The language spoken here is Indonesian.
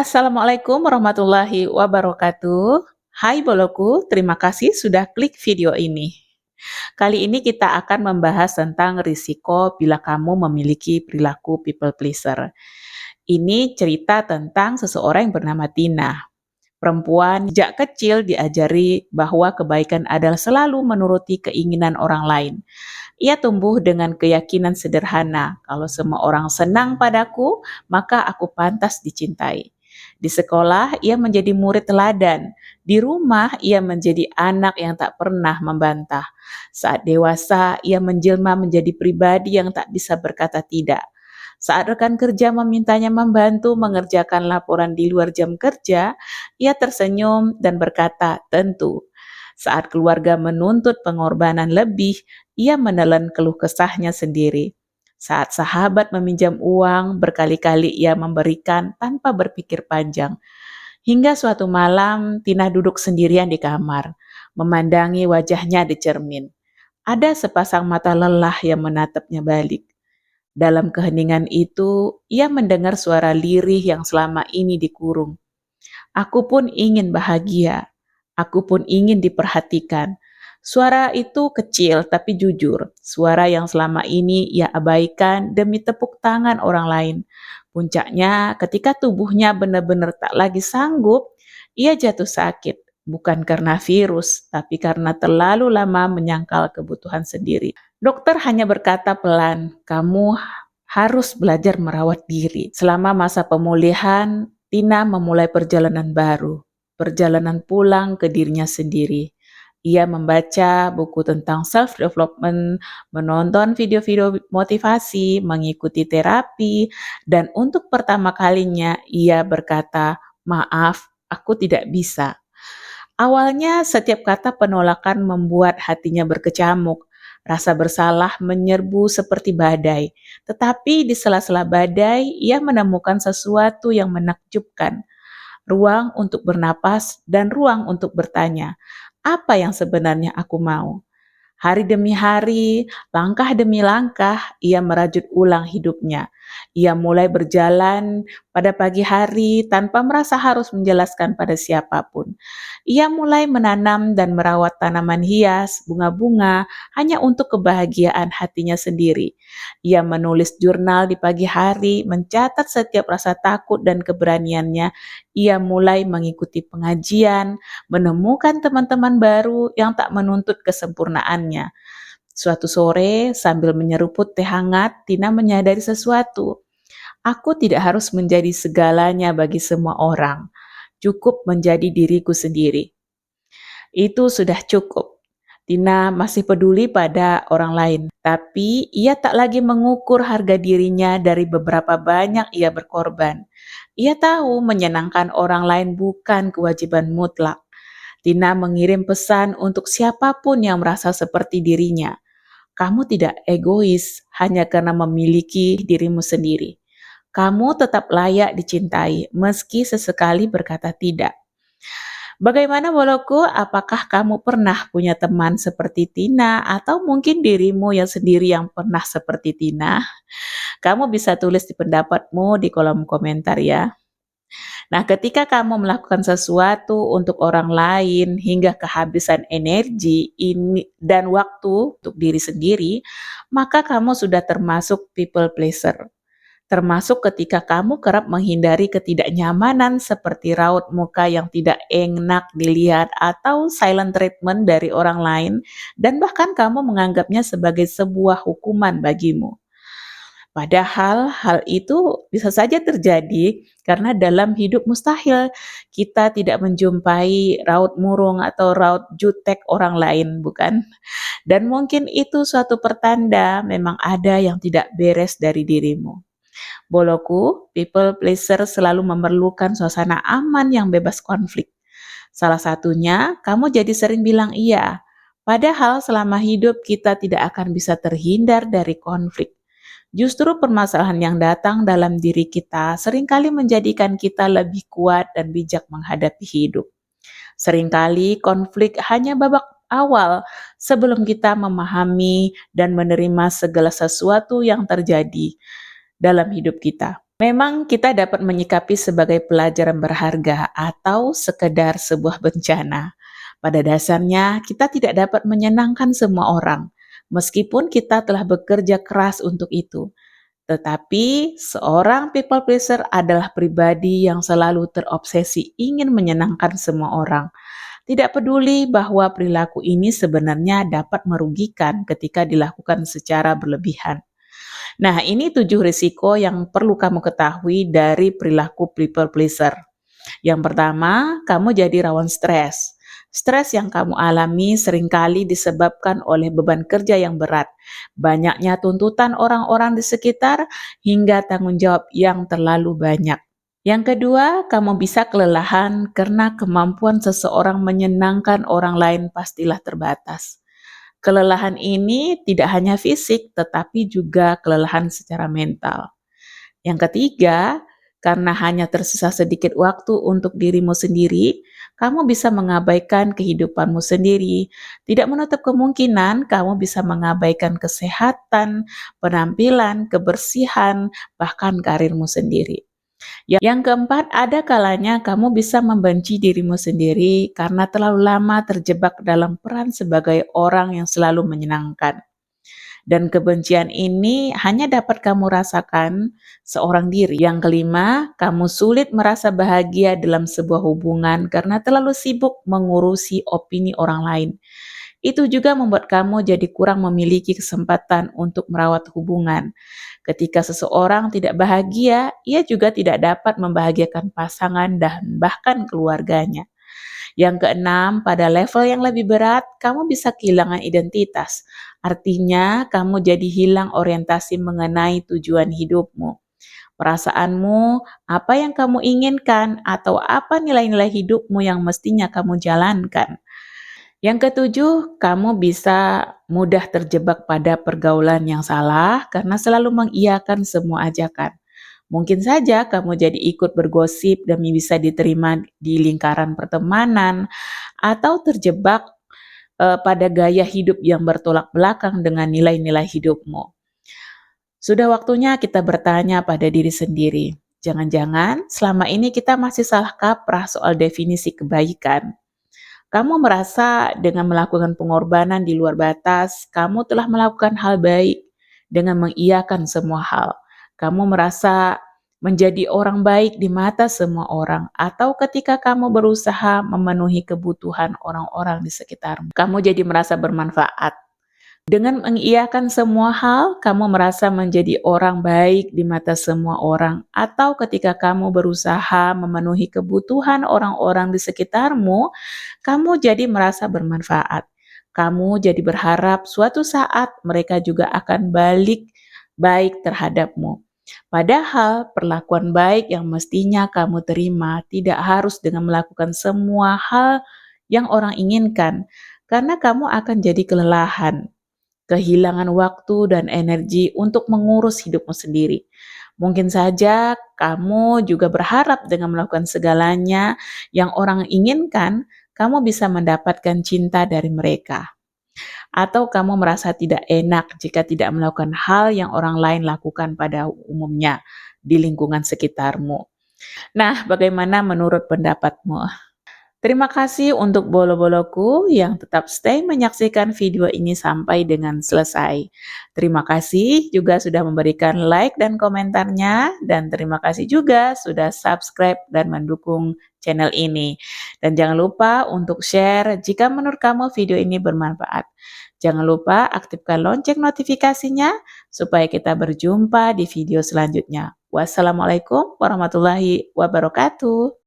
Assalamualaikum warahmatullahi wabarakatuh. Hai Boloku, terima kasih sudah klik video ini. Kali ini kita akan membahas tentang risiko bila kamu memiliki perilaku people pleaser. Ini cerita tentang seseorang yang bernama Tina. Perempuan sejak kecil diajari bahwa kebaikan adalah selalu menuruti keinginan orang lain. Ia tumbuh dengan keyakinan sederhana, kalau semua orang senang padaku, maka aku pantas dicintai. Di sekolah, ia menjadi murid teladan. Di rumah, ia menjadi anak yang tak pernah membantah. Saat dewasa, ia menjelma menjadi pribadi yang tak bisa berkata tidak. Saat rekan kerja memintanya membantu mengerjakan laporan di luar jam kerja, ia tersenyum dan berkata, "Tentu." Saat keluarga menuntut pengorbanan lebih, ia menelan keluh kesahnya sendiri. Saat sahabat meminjam uang, berkali-kali ia memberikan tanpa berpikir panjang. Hingga suatu malam, Tina duduk sendirian di kamar, memandangi wajahnya di cermin. Ada sepasang mata lelah yang menatapnya balik. Dalam keheningan itu, ia mendengar suara lirih yang selama ini dikurung. Aku pun ingin bahagia. Aku pun ingin diperhatikan. Suara itu kecil tapi jujur. Suara yang selama ini ia abaikan demi tepuk tangan orang lain. Puncaknya ketika tubuhnya benar-benar tak lagi sanggup, ia jatuh sakit. Bukan karena virus, tapi karena terlalu lama menyangkal kebutuhan sendiri. Dokter hanya berkata pelan, "Kamu harus belajar merawat diri." Selama masa pemulihan, Tina memulai perjalanan baru, perjalanan pulang ke dirinya sendiri. Ia membaca buku tentang self-development, menonton video-video motivasi, mengikuti terapi, dan untuk pertama kalinya ia berkata, "Maaf, aku tidak bisa." Awalnya setiap kata penolakan membuat hatinya berkecamuk. Rasa bersalah menyerbu seperti badai. Tetapi di sela-sela badai, ia menemukan sesuatu yang menakjubkan. Ruang untuk bernapas dan ruang untuk bertanya, apa yang sebenarnya aku mau? Hari demi hari, langkah demi langkah, ia merajut ulang hidupnya. Ia mulai berjalan pada pagi hari tanpa merasa harus menjelaskan pada siapapun. Ia mulai menanam dan merawat tanaman hias, bunga-bunga, hanya untuk kebahagiaan hatinya sendiri. Ia menulis jurnal di pagi hari, mencatat setiap rasa takut dan keberaniannya. Ia mulai mengikuti pengajian, menemukan teman-teman baru yang tak menuntut kesempurnaannya. Suatu sore, sambil menyeruput teh hangat, Tina menyadari sesuatu. Aku tidak harus menjadi segalanya bagi semua orang. Cukup menjadi diriku sendiri. Itu sudah cukup. Tina masih peduli pada orang lain, tapi ia tak lagi mengukur harga dirinya dari beberapa banyak ia berkorban. Ia tahu menyenangkan orang lain bukan kewajiban mutlak. Tina mengirim pesan untuk siapapun yang merasa seperti dirinya. Kamu tidak egois hanya karena memiliki dirimu sendiri. Kamu tetap layak dicintai meski sesekali berkata tidak. Bagaimana Boloku? Apakah kamu pernah punya teman seperti Tina atau mungkin dirimu yang sendiri yang pernah seperti Tina? Kamu bisa tulis di pendapatmu di kolom komentar ya. Nah, ketika kamu melakukan sesuatu untuk orang lain hingga kehabisan energi ini dan waktu untuk diri sendiri, maka kamu sudah termasuk people pleaser. Termasuk ketika kamu kerap menghindari ketidaknyamanan seperti raut muka yang tidak enak dilihat atau silent treatment dari orang lain, dan bahkan kamu menganggapnya sebagai sebuah hukuman bagimu. Padahal hal itu bisa saja terjadi karena dalam hidup mustahil kita tidak menjumpai raut murung atau raut jutek orang lain, bukan? Dan mungkin itu suatu pertanda memang ada yang tidak beres dari dirimu. Boloku, people pleaser selalu memerlukan suasana aman yang bebas konflik. Salah satunya, kamu jadi sering bilang iya. Padahal selama hidup kita tidak akan bisa terhindar dari konflik. Justru permasalahan yang datang dalam diri kita seringkali menjadikan kita lebih kuat dan bijak menghadapi hidup. Seringkali konflik hanya babak awal sebelum kita memahami dan menerima segala sesuatu yang terjadi dalam hidup kita. Memang kita dapat menyikapi sebagai pelajaran berharga atau sekedar sebuah bencana. Pada dasarnya, kita tidak dapat menyenangkan semua orang, meskipun kita telah bekerja keras untuk itu. Tetapi, seorang people pleaser adalah pribadi yang selalu terobsesi ingin menyenangkan semua orang. Tidak peduli bahwa perilaku ini sebenarnya dapat merugikan ketika dilakukan secara berlebihan. Nah, ini 7 risiko yang perlu kamu ketahui dari perilaku people pleaser. Yang pertama, kamu jadi rawan stres. Stres yang kamu alami seringkali disebabkan oleh beban kerja yang berat, banyaknya tuntutan orang-orang di sekitar, hingga tanggung jawab yang terlalu banyak. Yang kedua, kamu bisa kelelahan karena kemampuan seseorang menyenangkan orang lain pastilah terbatas. Kelelahan ini tidak hanya fisik, tetapi juga kelelahan secara mental. Yang ketiga, karena hanya tersisa sedikit waktu untuk dirimu sendiri, kamu bisa mengabaikan kehidupanmu sendiri. Tidak menutup kemungkinan kamu bisa mengabaikan kesehatan, penampilan, kebersihan, bahkan karirmu sendiri. Yang keempat, ada kalanya kamu bisa membenci dirimu sendiri karena terlalu lama terjebak dalam peran sebagai orang yang selalu menyenangkan. Dan kebencian ini hanya dapat kamu rasakan seorang diri. Yang kelima, kamu sulit merasa bahagia dalam sebuah hubungan karena terlalu sibuk mengurusi opini orang lain. Itu juga membuat kamu jadi kurang memiliki kesempatan untuk merawat hubungan. Ketika seseorang tidak bahagia, ia juga tidak dapat membahagiakan pasangan dan bahkan keluarganya. Yang keenam, pada level yang lebih berat, kamu bisa kehilangan identitas. Artinya, kamu jadi hilang orientasi mengenai tujuan hidupmu. Perasaanmu, apa yang kamu inginkan, atau apa nilai-nilai hidupmu yang mestinya kamu jalankan. Yang ketujuh, kamu bisa mudah terjebak pada pergaulan yang salah karena selalu mengiyakan semua ajakan. Mungkin saja kamu jadi ikut bergosip demi bisa diterima di lingkaran pertemanan atau terjebak pada gaya hidup yang bertolak belakang dengan nilai-nilai hidupmu. Sudah waktunya kita bertanya pada diri sendiri. Jangan-jangan selama ini kita masih salah kaprah soal definisi kebaikan. Kamu merasa dengan melakukan pengorbanan di luar batas, kamu telah melakukan hal baik dengan mengiyakan semua hal. Kamu merasa menjadi orang baik di mata semua orang, atau ketika kamu berusaha memenuhi kebutuhan orang-orang di sekitarmu, kamu jadi merasa bermanfaat. Dengan mengiyakan semua hal, kamu merasa menjadi orang baik di mata semua orang, atau ketika kamu berusaha memenuhi kebutuhan orang-orang di sekitarmu, kamu jadi merasa bermanfaat. Kamu jadi berharap suatu saat mereka juga akan balik baik terhadapmu. Padahal perlakuan baik yang mestinya kamu terima tidak harus dengan melakukan semua hal yang orang inginkan, karena kamu akan jadi kelelahan, kehilangan waktu dan energi untuk mengurus hidupmu sendiri. Mungkin saja kamu juga berharap dengan melakukan segalanya yang orang inginkan, kamu bisa mendapatkan cinta dari mereka. Atau kamu merasa tidak enak jika tidak melakukan hal yang orang lain lakukan pada umumnya di lingkungan sekitarmu. Nah, bagaimana menurut pendapatmu? Terima kasih untuk bolo-boloku yang tetap stay menyaksikan video ini sampai dengan selesai. Terima kasih juga sudah memberikan like dan komentarnya, dan terima kasih juga sudah subscribe dan mendukung channel ini. Dan jangan lupa untuk share jika menurut kamu video ini bermanfaat. Jangan lupa aktifkan lonceng notifikasinya supaya kita berjumpa di video selanjutnya. Wassalamualaikum warahmatullahi wabarakatuh.